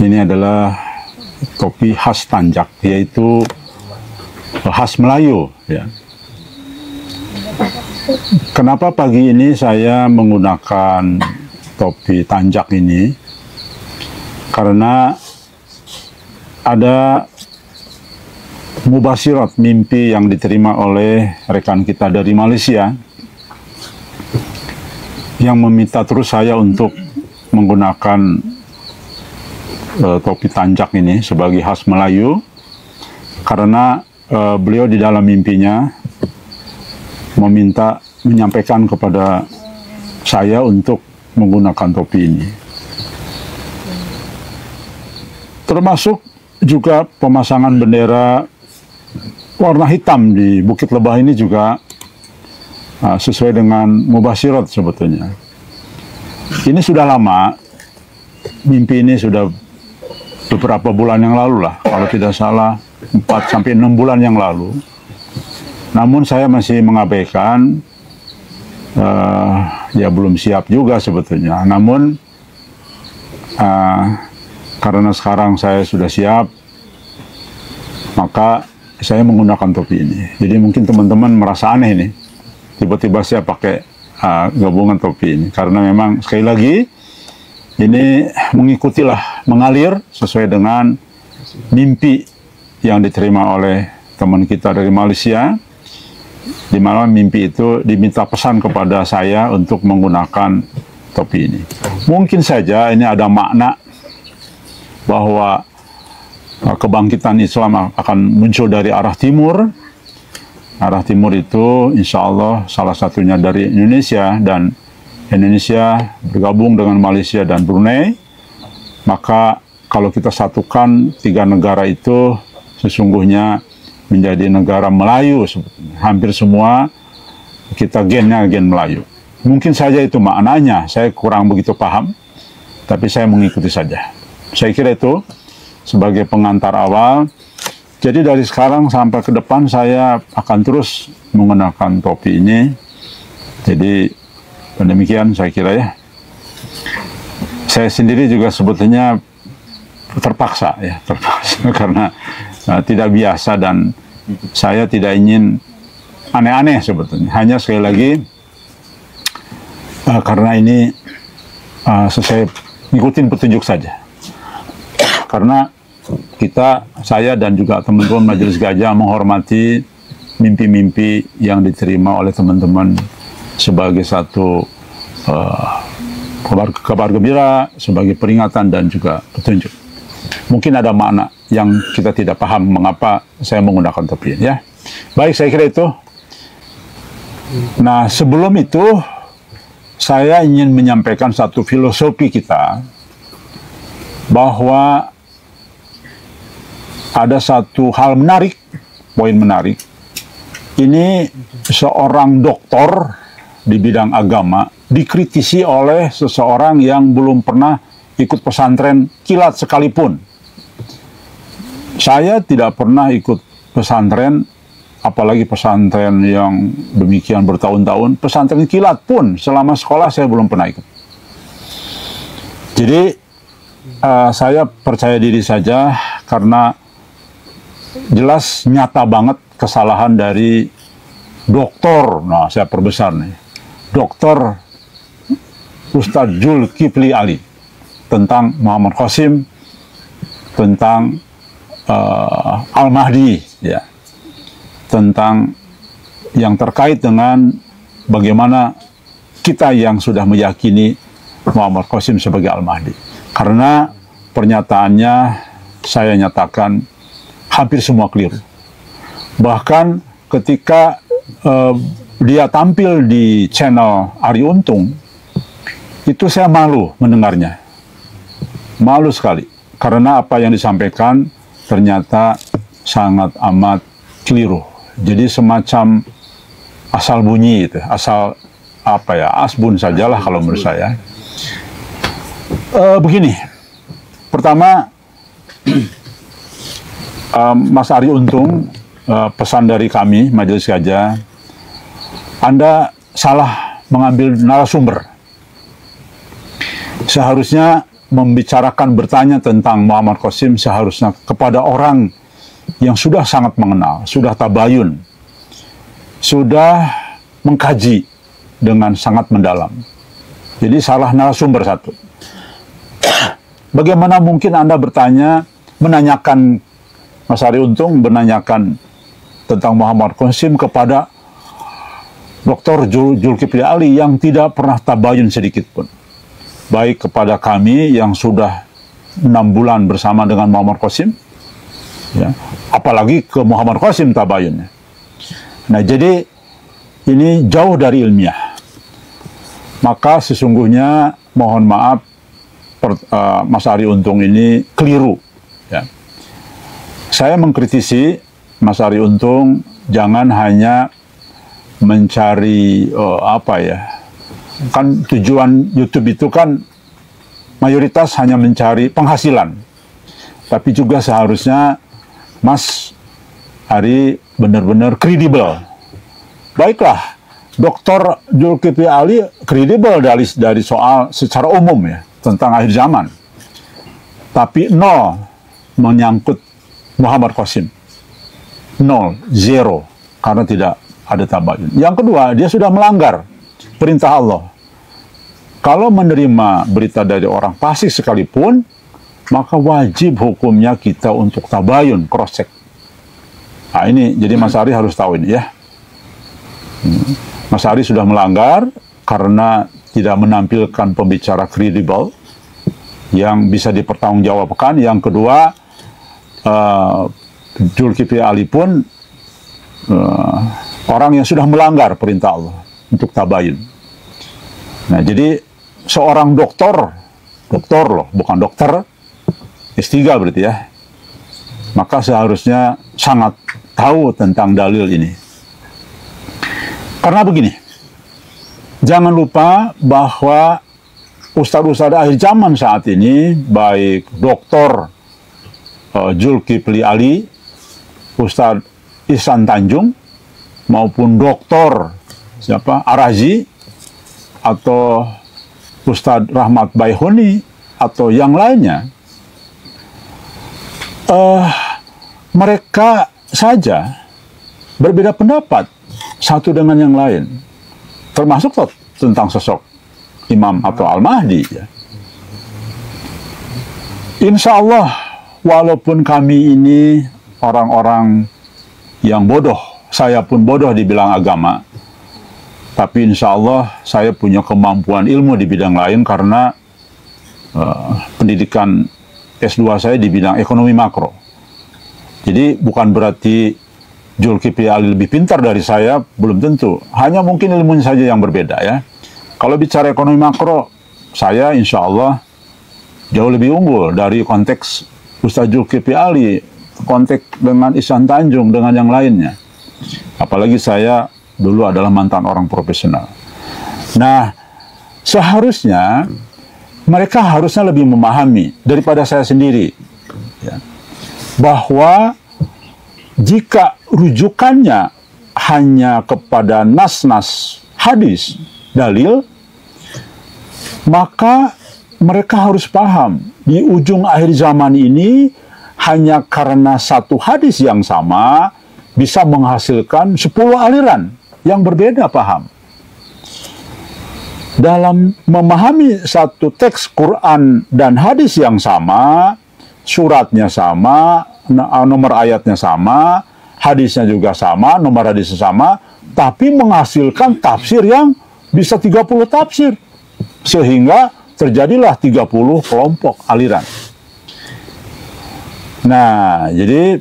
ini adalah topi khas Tanjak, yaitu khas Melayu. Ya. Kenapa pagi ini saya menggunakan topi Tanjak ini? Karena ada mubasyirat mimpi yang diterima oleh rekan kita dari Malaysia yang meminta terus saya untuk menggunakan topi Tanjak ini sebagai khas Melayu, karena beliau di dalam mimpinya meminta menyampaikan kepada saya untuk menggunakan topi ini. Termasuk juga pemasangan bendera warna hitam di Bukit Lebah ini juga sesuai dengan mubasyirat sebetulnya. Ini sudah lama, mimpi ini sudah beberapa bulan yang lalu lah, kalau tidak salah 4-6 bulan yang lalu. Namun saya masih mengabaikan, ya belum siap juga sebetulnya. Namun karena sekarang saya sudah siap, maka saya menggunakan topi ini. Jadi mungkin teman-teman merasa aneh nih, tiba-tiba saya pakai gabungan topi ini. Karena memang sekali lagi, ini mengikutilah, mengalir sesuai dengan mimpi yang diterima oleh teman kita dari Malaysia, di mana mimpi itu diminta pesan kepada saya untuk menggunakan topi ini. Mungkin saja ini ada makna bahwa kebangkitan Islam akan muncul dari arah timur. Arah timur itu insya Allah salah satunya dari Indonesia, dan Indonesia bergabung dengan Malaysia dan Brunei. Maka kalau kita satukan 3 negara itu sesungguhnya menjadi negara Melayu sebetulnya. Hampir semua kita gennya gen Melayu. Mungkin saja itu maknanya, saya kurang begitu paham, tapi saya mengikuti saja. Saya kira itu sebagai pengantar awal. Jadi dari sekarang sampai ke depan saya akan terus menggunakan topi ini. Jadi demikian saya kira ya. Saya sendiri juga sebetulnya terpaksa karena tidak biasa, dan saya tidak ingin aneh-aneh sebetulnya. Hanya sekali lagi karena ini saya ngikutin petunjuk saja. Karena saya dan juga teman-teman Majelis Gajah menghormati mimpi-mimpi yang diterima oleh teman-teman sebagai satu kabar gembira, sebagai peringatan dan juga petunjuk. Mungkin ada makna yang kita tidak paham mengapa saya menggunakan topi ini, ya. Baik, saya kira itu. Nah, sebelum itu saya ingin menyampaikan satu filosofi kita, bahwa ada satu hal menarik, poin menarik. Ini seorang doktor di bidang agama dikritisi oleh seseorang yang belum pernah ikut pesantren kilat sekalipun. Saya tidak pernah ikut pesantren, apalagi pesantren yang demikian bertahun-tahun. Pesantren kilat pun selama sekolah saya belum pernah ikut. Jadi saya percaya diri saja, karena jelas nyata banget kesalahan dari doktor. Nah, saya perbesar nih, Doktor Ustadz Zulkifli Ali, tentang Muhammad Qasim, tentang Al-Mahdi, ya, tentang yang terkait dengan bagaimana kita yang sudah meyakini Muhammad Qasim sebagai Al-Mahdi. Karena pernyataannya saya nyatakan hampir semua keliru. Bahkan ketika dia tampil di channel Arie Untung, itu saya malu mendengarnya. Malu sekali. Karena apa yang disampaikan ternyata sangat amat keliru. Jadi semacam asal bunyi itu, asal apa ya, asbun sajalah kalau menurut saya. Begini, pertama, Mas Arie Untung, pesan dari kami Majelis Gajah, Anda salah mengambil narasumber. Seharusnya membicarakan, bertanya tentang Muhammad Qasim seharusnya kepada orang yang sudah sangat mengenal, sudah tabayun, sudah mengkaji dengan sangat mendalam. Jadi salah narasumber satu. Bagaimana mungkin Anda bertanya, menanyakan, Mas Ari Untung menanyakan tentang Muhammad Qasim kepada Dr. Zulkifli Ali yang tidak pernah tabayun sedikit pun. Baik kepada kami yang sudah 6 bulan bersama dengan Muhammad Qasim, ya, apalagi ke Muhammad Qasim tabayunnya. Nah, jadi ini jauh dari ilmiah. Maka sesungguhnya mohon maaf, Mas Ari Untung ini keliru. Ya. Saya mengkritisi Mas Ari Untung jangan hanya mencari kan tujuan YouTube itu kan mayoritas hanya mencari penghasilan, tapi juga seharusnya Mas Ari benar-benar kredibel. Baiklah, Dr. Zulkifli Ali kredibel dari soal secara umum ya tentang akhir zaman, tapi nol menyangkut Muhammad Qasim, zero, karena tidak ada tabayun. Yang kedua, dia sudah melanggar perintah Allah. Kalau menerima berita dari orang fasik sekalipun, maka wajib hukumnya kita untuk tabayun, cross check. Nah ini, jadi Mas Ari harus tahu ini ya. Mas Ari sudah melanggar karena tidak menampilkan pembicara kredibel yang bisa dipertanggungjawabkan. Yang kedua, Zulkifli Ali pun orang yang sudah melanggar perintah Allah untuk tabayun. Nah, jadi seorang dokter loh, bukan dokter, S3 berarti ya, maka seharusnya sangat tahu tentang dalil ini. Karena begini, jangan lupa bahwa ustadz-ustadz akhir zaman saat ini, baik Dr. Zulkifli Ali, Ustadz Ihsan Tanjung, maupun Dr. Arazi, atau Ustadz Rahmat Baihuni, atau yang lainnya, mereka saja berbeda pendapat satu dengan yang lain, termasuk tentang sosok Imam atau Al-Mahdi. Ya. Insya Allah, walaupun kami ini orang-orang yang bodoh, saya pun bodoh dibilang agama, tapi insya Allah saya punya kemampuan ilmu di bidang lain karena pendidikan S2 saya di bidang ekonomi makro. Jadi bukan berarti Zulkifli Ali lebih pintar dari saya, belum tentu. Hanya mungkin ilmunya saja yang berbeda ya. Kalau bicara ekonomi makro, saya insya Allah jauh lebih unggul dari konteks Ustadz Zulkifli Ali, konteks dengan Ihsan Tanjung, dengan yang lainnya. Apalagi saya dulu adalah mantan orang profesional. Nah, seharusnya mereka harusnya lebih memahami daripada saya sendiri, ya, bahwa jika rujukannya hanya kepada nas-nas hadis, dalil, maka mereka harus paham di ujung akhir zaman ini hanya karena satu hadis yang sama bisa menghasilkan 10 aliran yang berbeda paham. Dalam memahami satu teks Quran dan hadis yang sama, suratnya sama, nomor ayatnya sama, hadisnya juga sama, nomor hadisnya sama, tapi menghasilkan tafsir yang bisa 30 tafsir. Sehingga terjadilah 30 kelompok aliran. Nah, jadi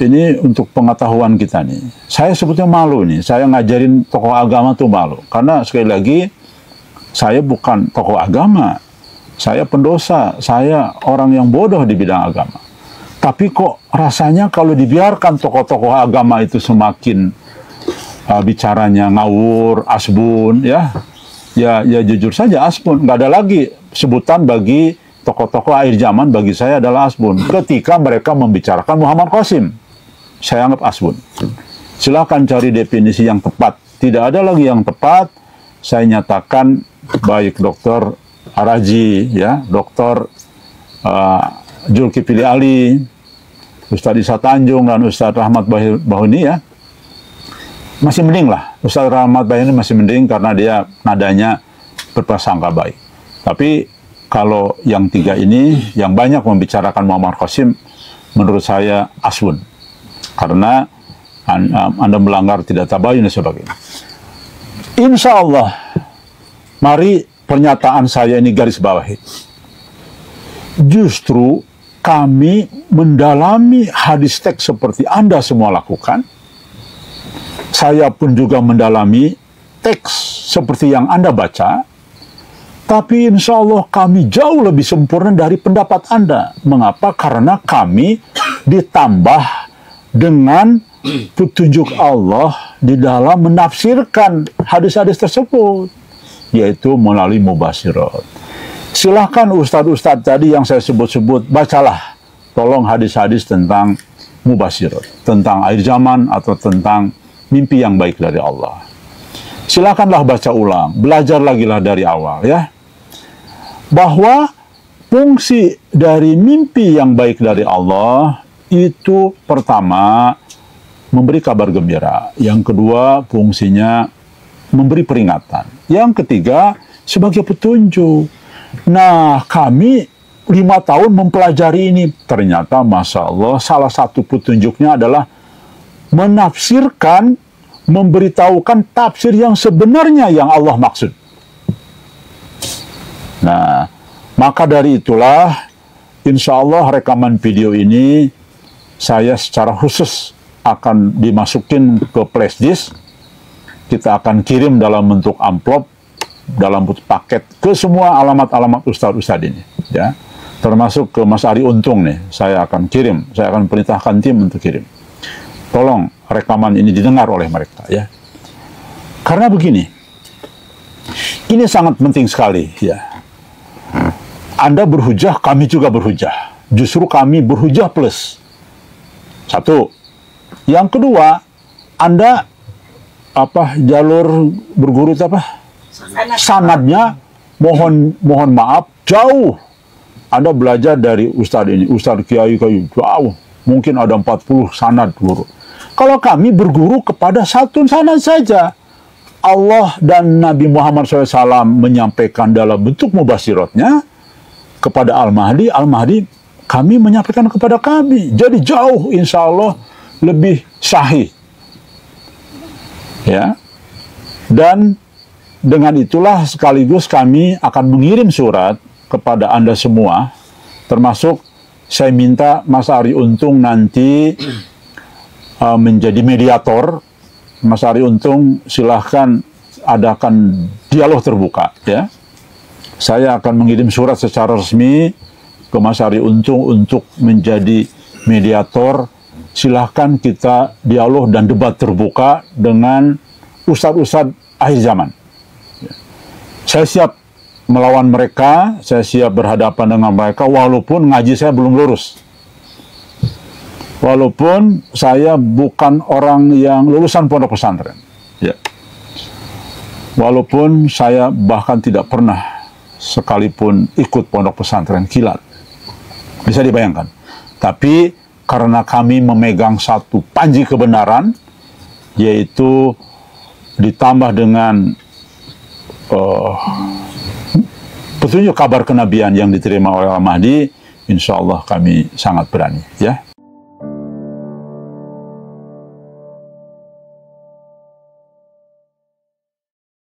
ini untuk pengetahuan kita nih. Saya sebetulnya malu nih, saya ngajarin tokoh agama tuh malu. Karena sekali lagi, saya bukan tokoh agama. Saya pendosa, saya orang yang bodoh di bidang agama. Tapi kok rasanya kalau dibiarkan tokoh-tokoh agama itu semakin bicaranya ngawur, asbun, ya jujur saja asbun. Nggak ada lagi sebutan bagi tokoh-tokoh akhir zaman, bagi saya adalah asbun. Ketika mereka membicarakan Muhammad Qasim, saya anggap asbun. Silahkan cari definisi yang tepat. Tidak ada lagi yang tepat. Saya nyatakan baik Dr. Araji, ya, Dr. Zulkifli Ali, Ustadz Isa Tanjung, dan Ustadz Rahmat Bahuni, ya, masih mending lah. Ustadz Rahmat Bahuni masih mending karena dia nadanya berprasangka baik. Tapi kalau yang tiga ini, yang banyak membicarakan Muammar Qasim, menurut saya aswun. Karena Anda melanggar tidak tabayun dan sebagainya. Insya Allah, mari pernyataan saya ini garis bawahi. Justru kami mendalami hadis teks seperti Anda semua lakukan. Saya pun juga mendalami teks seperti yang Anda baca. Tapi insya Allah kami jauh lebih sempurna dari pendapat Anda. Mengapa? Karena kami ditambah dengan petunjuk Allah di dalam menafsirkan hadis-hadis tersebut, yaitu melalui mubasyirat. Silahkan ustadz-ustadz tadi yang saya sebut-sebut, bacalah tolong hadis-hadis tentang mubasyirat, tentang akhir zaman atau tentang mimpi yang baik dari Allah. Silahkanlah baca ulang, belajar lagi lah dari awal, ya. Bahwa fungsi dari mimpi yang baik dari Allah itu pertama memberi kabar gembira, yang kedua fungsinya memberi peringatan, yang ketiga sebagai petunjuk. Nah, kami 5 tahun mempelajari ini, ternyata Masya Allah salah satu petunjuknya adalah menafsirkan, memberitahukan tafsir yang sebenarnya yang Allah maksud. Nah, maka dari itulah insya Allah rekaman video ini saya secara khusus akan dimasukin ke flash disk. Kita akan kirim dalam bentuk amplop, dalam bentuk paket ke semua alamat-alamat ustadz-ustadz ini, ya, termasuk ke Mas Ari Untung nih. Saya akan kirim, saya akan perintahkan tim untuk kirim. Tolong rekaman ini didengar oleh mereka, ya. Karena begini, ini sangat penting sekali, ya. Anda berhujah, kami juga berhujah. Justru kami berhujah plus. Satu. Yang kedua, Anda jalur berguru itu apa? Sanadnya mohon maaf jauh. Anda belajar dari ustadz ini, ustadz kiai jauh. Mungkin ada 40 sanad guru. Kalau kami berguru kepada satu sanad saja. Allah dan Nabi Muhammad SAW menyampaikan dalam bentuk mubasyiratnya kepada Al-Mahdi. Al-Mahdi kami menyampaikan kepada kami. Jadi jauh insya Allah lebih sahih. Ya. Dan dengan itulah sekaligus kami akan mengirim surat kepada Anda semua, termasuk saya minta Mas Ari Untung nanti menjadi mediator. Mas Ari Untung silahkan adakan dialog terbuka, ya. Saya akan mengirim surat secara resmi ke Mas Ari Untung untuk menjadi mediator. Silahkan kita dialog dan debat terbuka dengan ustadz-ustadz akhir zaman. Saya siap melawan mereka, saya siap berhadapan dengan mereka, walaupun ngaji saya belum lurus. Walaupun saya bukan orang yang lulusan pondok pesantren. Ya. Walaupun saya bahkan tidak pernah sekalipun ikut pondok pesantren kilat. Bisa dibayangkan. Tapi karena kami memegang satu panji kebenaran, yaitu ditambah dengan petunjuk kabar kenabian yang diterima oleh Al-Mahdi, insya Allah kami sangat berani, ya.